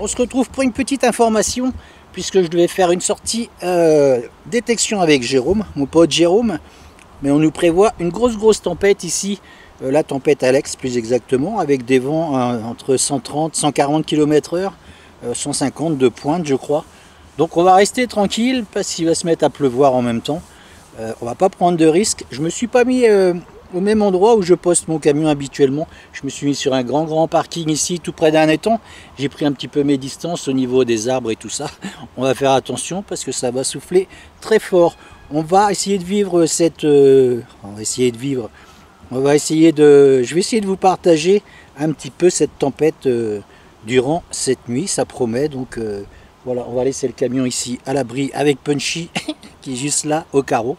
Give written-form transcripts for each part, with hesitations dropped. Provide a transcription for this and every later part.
On se retrouve pour une petite information, puisque je devais faire une sortie détection avec Jérôme, mon pote Jérôme. Mais on nous prévoit une grosse tempête ici, la tempête Alex plus exactement, avec des vents entre 130, 140 km/h, 150 de pointe je crois. Donc on va rester tranquille, parce qu'il va se mettre à pleuvoir en même temps. On va pas prendre de risques. Je me suis pas mis au même endroit où je poste mon camion habituellement. Je me suis mis sur un grand parking ici, tout près d'un étang. J'ai pris un petit peu mes distances au niveau des arbres et tout ça. On va faire attention parce que ça va souffler très fort. On va essayer de vivre cette... je vais essayer de vous partager un petit peu cette tempête durant cette nuit. Ça promet, donc voilà, on va laisser le camion ici à l'abri avec Punchy qui est juste là au carreau.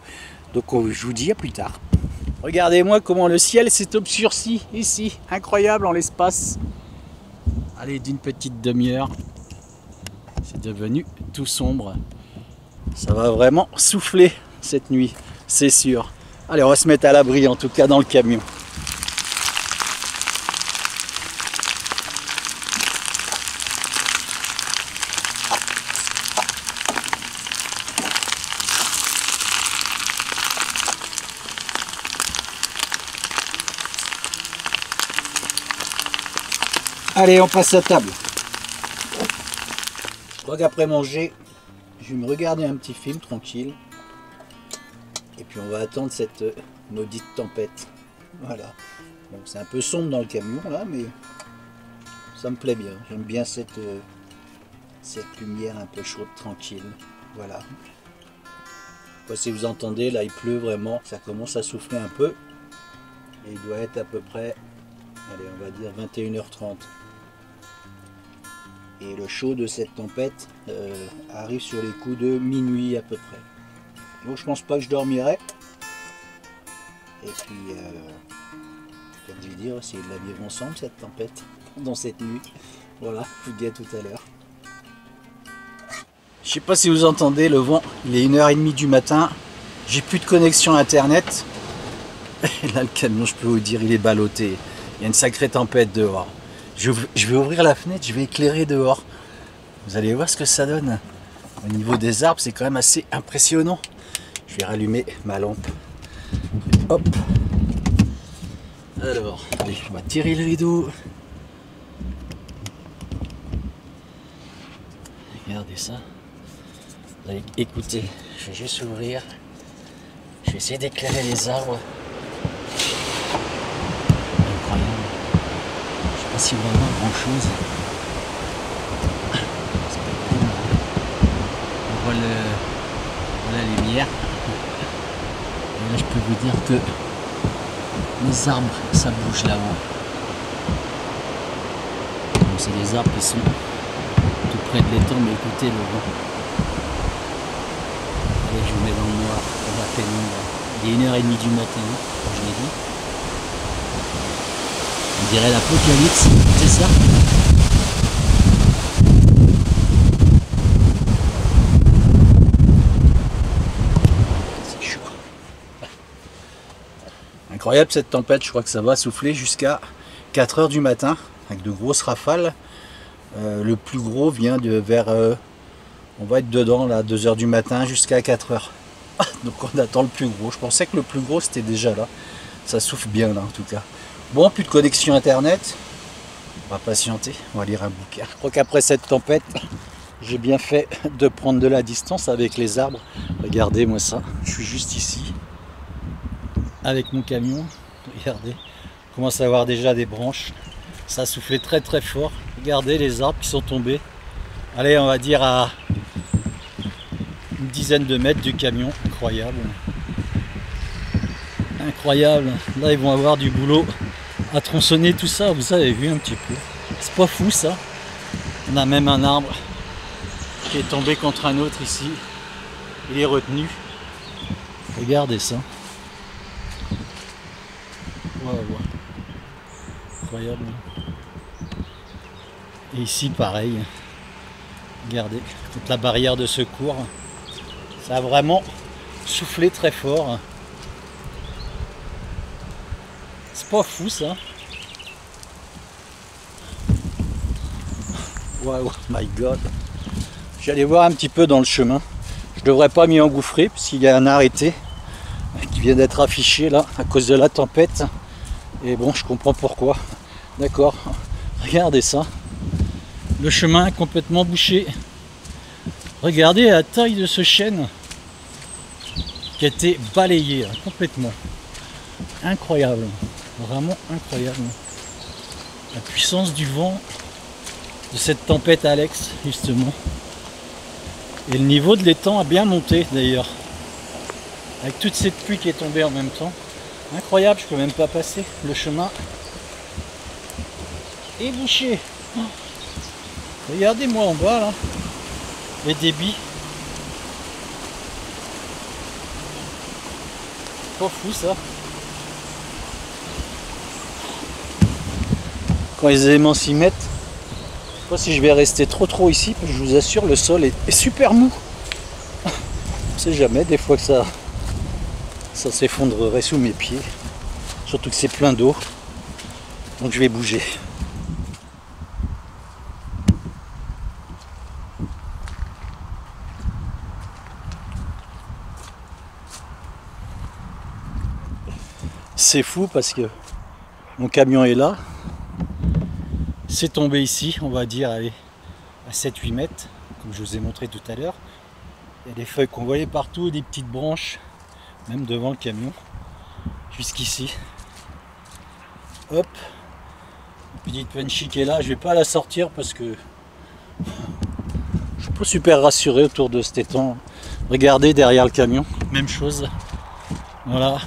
Donc je vous dis à plus tard. Regardez-moi comment le ciel s'est obscurci ici, incroyable en l'espace. Allez, d'une petite demi-heure, c'est devenu tout sombre. Ça va vraiment souffler cette nuit, c'est sûr. Allez, on va se mettre à l'abri en tout cas dans le camion. Allez, on passe à table. Je crois qu'après manger, je vais me regarder un petit film tranquille. Et puis on va attendre cette maudite tempête. Voilà. Bon, c'est un peu sombre dans le camion là, mais ça me plaît bien. J'aime bien cette lumière un peu chaude, tranquille. Voilà. Je sais pas si vous entendez, là il pleut vraiment. Ça commence à souffler un peu. Et il doit être à peu près, allez, on va dire 21h30. Et le chaud de cette tempête arrive sur les coups de minuit à peu près. Donc je pense pas que je dormirai. Et puis, comme je vais dire, essayer de la vivre ensemble cette tempête, dans cette nuit. Voilà, je vous dis à tout à l'heure. Je sais pas si vous entendez le vent, il est 1h30 du matin. J'ai plus de connexion internet. Et là le camion, je peux vous dire, il est ballotté. Il y a une sacrée tempête dehors. Je vais ouvrir la fenêtre, je vais éclairer dehors. Vous allez voir ce que ça donne. Au niveau des arbres, c'est quand même assez impressionnant. Je vais rallumer ma lampe. Hop. Alors, allez, on va tirer le rideau. Regardez ça. Vous allez écouter. Je vais juste ouvrir. Je vais essayer d'éclairer les arbres. Incroyable. Je sais pas si on va voir grand chose. On voit la lumière. Et là je peux vous dire que les arbres ça bouge là-haut. Donc c'est des arbres qui sont tout près de l'étang, mais écoutez le vent. Allez, je vous mets dans le noir, dans la pénombre. Il est 1h30 du matin, comme je l'ai dit. On dirait l'apocalypse, c'est ça? C'est chaud. Incroyable cette tempête, je crois que ça va souffler jusqu'à 4h du matin, avec de grosses rafales. Le plus gros vient de vers... on va être dedans là, 2h du matin jusqu'à 4h. Donc on attend le plus gros. Je pensais que le plus gros c'était déjà là. Ça souffle bien là en tout cas. Bon, plus de connexion internet. On va patienter, on va lire un bouquin. Je crois qu'après cette tempête, j'ai bien fait de prendre de la distance avec les arbres. Regardez-moi ça, je suis juste ici, avec mon camion. Regardez, on commence à avoir déjà des branches. Ça a soufflé très fort. Regardez les arbres qui sont tombés. Allez, on va dire à une dizaine de mètres du camion. Incroyable. Incroyable. Là, ils vont avoir du boulot à tronçonner tout ça, vous avez vu un petit peu. C'est pas fou ça. On a même un arbre qui est tombé contre un autre ici. Il est retenu. Regardez ça. Wow. Incroyable. Et ici pareil. Regardez, toute la barrière de secours. Ça a vraiment soufflé très fort. C'est pas fou ça. Wow, my god. J'allais voir un petit peu dans le chemin. Je devrais pas m'y engouffrer puisqu'il y a un arrêté qui vient d'être affiché là à cause de la tempête. Et bon, je comprends pourquoi. D'accord, regardez ça. Le chemin est complètement bouché. Regardez la taille de ce chêne qui a été balayé là, complètement. Incroyable, vraiment incroyable. La puissance du vent de cette tempête Alex, justement. Et le niveau de l'étang a bien monté d'ailleurs. Avec toute cette pluie qui est tombée en même temps. Incroyable, je peux même pas passer. Le chemin est bouché. Oh. Regardez-moi en bas là. Les débits. Pas fou ça. Quand les éléments s'y mettent, je sais pas si je vais rester trop ici, parce que je vous assure, le sol est super mou. On sait jamais, des fois que ça s'effondrerait sous mes pieds. Surtout que c'est plein d'eau. Donc je vais bouger. C'est fou parce que mon camion est là. C'est tombé ici, on va dire, allez, à 7-8 mètres, comme je vous ai montré tout à l'heure. Il y a des feuilles qu'on voyait partout, des petites branches, même devant le camion, jusqu'ici. Hop, une petite punchy qui est là, je vais pas la sortir parce que je suis pas super rassuré autour de cet étang. Regardez derrière le camion, même chose. Voilà,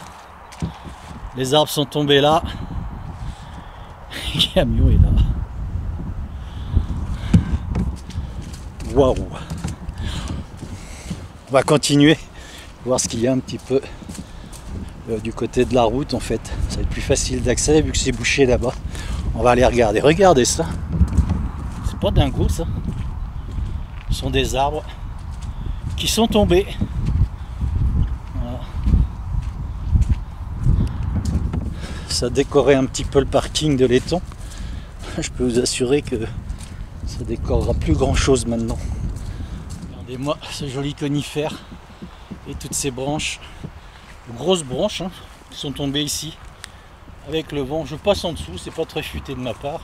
les arbres sont tombés là, le camion est là. Waouh! On va continuer, voir ce qu'il y a un petit peu du côté de la route en fait. Ça va être plus facile d'accès vu que c'est bouché là-bas. On va aller regarder. Regardez ça. C'est pas dingo ça. Ce sont des arbres qui sont tombés. Voilà. Ça décorait un petit peu le parking de l'étang. Je peux vous assurer que ça décorera plus grand chose maintenant. Regardez-moi ce joli conifère et toutes ces branches, grosses branches hein, qui sont tombées ici avec le vent. Je passe en dessous, c'est pas très futé de ma part.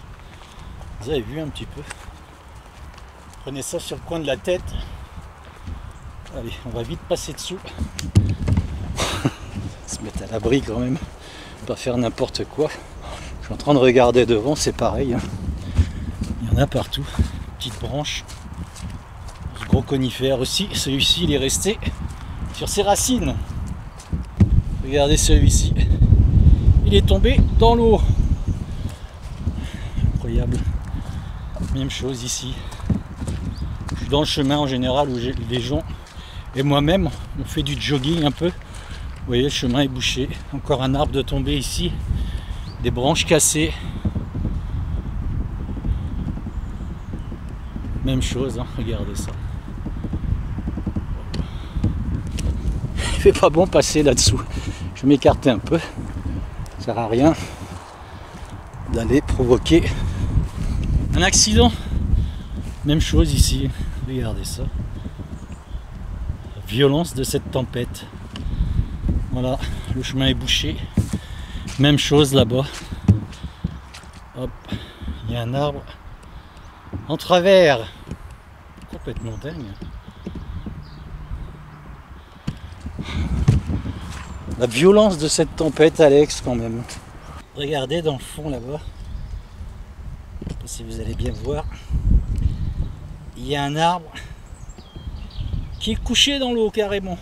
Vous avez vu un petit peu. Prenez ça sur le coin de la tête. Allez, on va vite passer dessous. Se mettre à l'abri quand même, pas faire n'importe quoi. Je suis en train de regarder devant, c'est pareil. Hein. Il y en a partout, petites branches. Ce gros conifère aussi, celui-ci il est resté sur ses racines. Regardez celui-ci, il est tombé dans l'eau. Incroyable. Même chose ici. Je suis dans le chemin en général où les gens et moi-même on fait du jogging un peu. Vous voyez, le chemin est bouché. Encore un arbre de tomber ici, des branches cassées. Même chose, hein, regardez ça. Il fait pas bon passer là-dessous. Je vais m'écarter un peu. Ça sert à rien d'aller provoquer un accident. Même chose ici. Regardez ça. La violence de cette tempête. Voilà, le chemin est bouché. Même chose là-bas. Hop, il y a un arbre en travers. Complètement dingue. La violence de cette tempête, Alex, quand même. Regardez dans le fond là-bas. Je ne sais pas si vous allez bien voir. Il y a un arbre qui est couché dans l'eau carrément.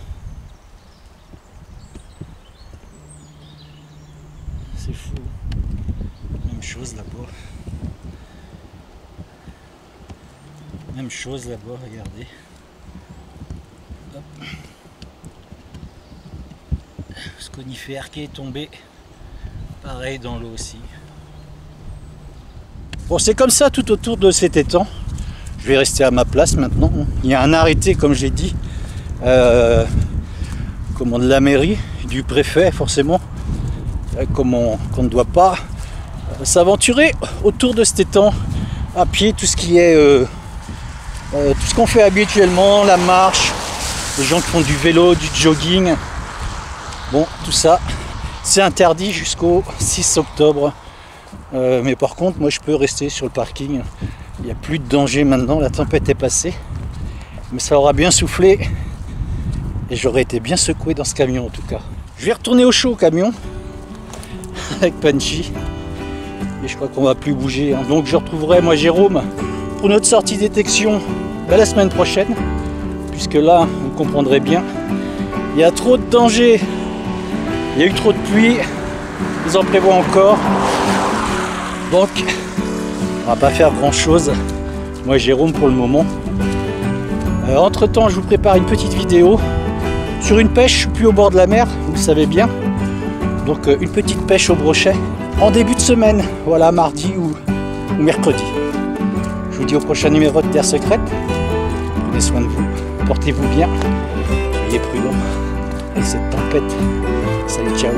C'est fou. Même chose là-bas. Même chose là-bas, regardez. Hop. Ce conifère qui est tombé, pareil dans l'eau aussi. Bon, c'est comme ça tout autour de cet étang. Je vais rester à ma place maintenant. Il y a un arrêté, comme j'ai dit, de la mairie, du préfet forcément, qu'on ne doit pas s'aventurer autour de cet étang à pied, tout ce qui est tout ce qu'on fait habituellement, la marche, les gens qui font du vélo, du jogging. Bon, tout ça, c'est interdit jusqu'au 6 octobre. Mais par contre, moi je peux rester sur le parking. Il n'y a plus de danger maintenant, la tempête est passée. Mais ça aura bien soufflé. Et j'aurais été bien secoué dans ce camion en tout cas. Je vais retourner au chaud au camion avec Punchy. Et je crois qu'on va plus bouger. Hein. Donc je retrouverai moi Jérôme pour notre sortie détection la semaine prochaine. Puisque là, vous comprendrez bien, il y a trop de danger. Il y a eu trop de pluie. Ils en prévoient encore. Donc, on va pas faire grand chose. Moi Jérôme pour le moment. Entre temps, je vous prépare une petite vidéo sur une pêche. Je suis plus au bord de la mer, vous le savez bien. Donc une petite pêche au brochet en début de semaine. Voilà, mardi ou mercredi. Je vous dis au prochain numéro de Terre Secrète. Prenez soin de vous, portez-vous bien, soyez prudents. Et cette tempête, salut, ciao.